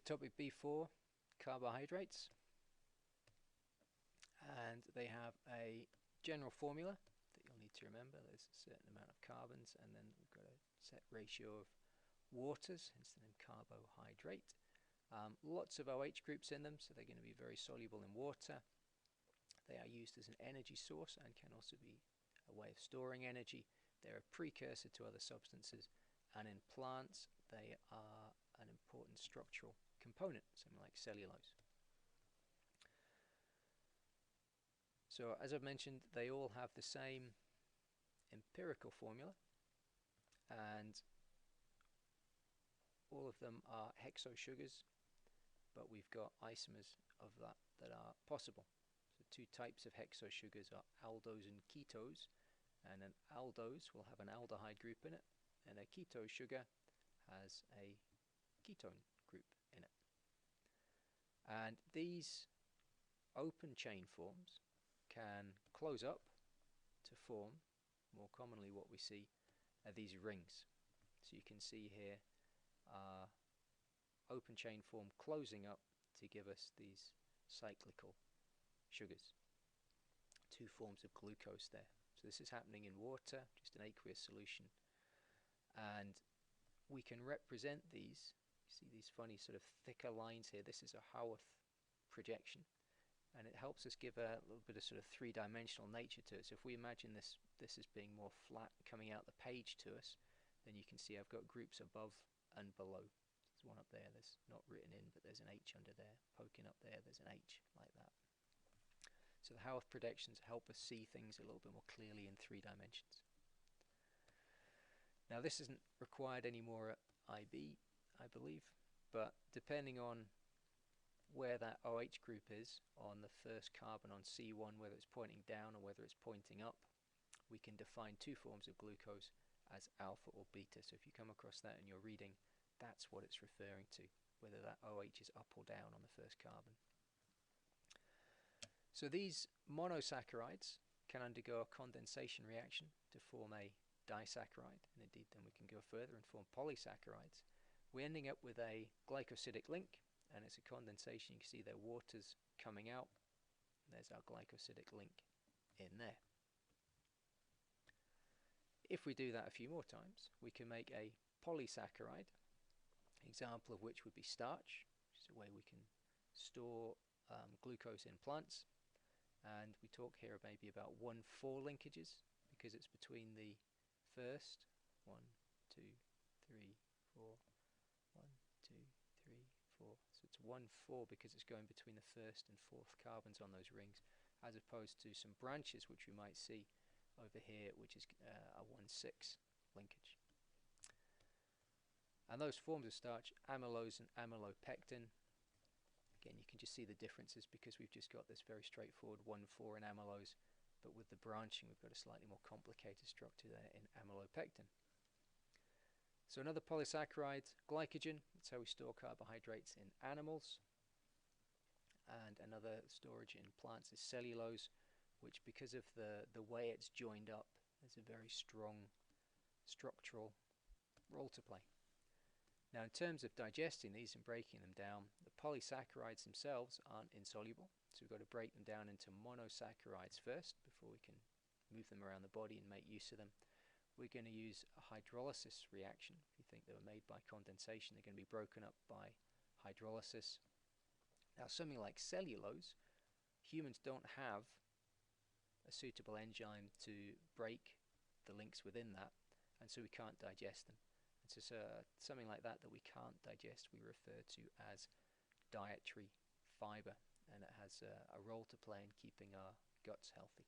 the topic B4 Carbohydrates, and they have a general formula that you'll need to remember. There's a certain amount of carbons, and then we've got a set ratio of waters, hence the name carbohydrate. Lots of OH groups in them, so they're going to be very soluble in water. They are used as an energy source and can also be a way of storing energy. They're a precursor to other substances, and in plants they are an important structural component, something like cellulose. So as I've mentioned, they all have the same empirical formula, and all of them are hexo sugars, but we've got isomers of that are possible. So two types of hexo sugars are aldose and ketose, and an aldose will have an aldehyde group in it, and a ketose sugar has a ketone group in it. And these open chain forms can close up to form, more commonly what we see are these rings. So you can see here open chain form closing up to give us these cyclical sugars. Two forms of glucose there. So this is happening in water, just an aqueous solution. And we can represent these. You see these funny sort of thicker lines here. This is a Haworth projection, and it helps us give a little bit of sort of three-dimensional nature to it. So if we imagine this as being more flat coming out the page to us, then you can see I've got groups above and below. There's one up there that's not written in, but there's an H under there. Poking up there, there's an H like that. So the Haworth projections help us see things a little bit more clearly in 3 dimensions. Now this isn't required anymore at IB, I believe, but depending on where that OH group is on the first carbon on C1, whether it's pointing down or whether it's pointing up, we can define 2 forms of glucose as alpha or beta. So if you come across that in your reading, that's what it's referring to, whether that OH is up or down on the first carbon. So these monosaccharides can undergo a condensation reaction to form a disaccharide, and indeed then we can go further and form polysaccharides. We're ending up with a glycosidic link, and it's a condensation. You can see their waters coming out. There's our glycosidic link in there. If we do that a few more times, we can make a polysaccharide, example of which would be starch, which is a way we can store glucose in plants. And we talk here maybe about 1,4 linkages, because it's between the first 1, 2, 3, 4, 1, 2, 3, 4. So it's 1,4 because it's going between the first and fourth carbons on those rings, as opposed to some branches which we might see over here, which is a 1,6 linkage. And those forms of starch, amylose and amylopectin, again you can just see the differences because we've just got this very straightforward 1,4 in amylose, but with the branching we've got a slightly more complicated structure there in amylopectin. So another polysaccharide, glycogen, that's how we store carbohydrates in animals. And another storage in plants is cellulose, which because of the way it's joined up, there's a very strong structural role to play. Now in terms of digesting these and breaking them down, the polysaccharides themselves aren't insoluble, so we've got to break them down into monosaccharides first before we can move them around the body and make use of them. We're going to use a hydrolysis reaction. If you think they were made by condensation, they're going to be broken up by hydrolysis. Now something like cellulose, humans don't have a suitable enzyme to break the links within that, and so we can't digest them. And so something like that we can't digest we refer to as dietary fiber, and it has a role to play in keeping our guts healthy.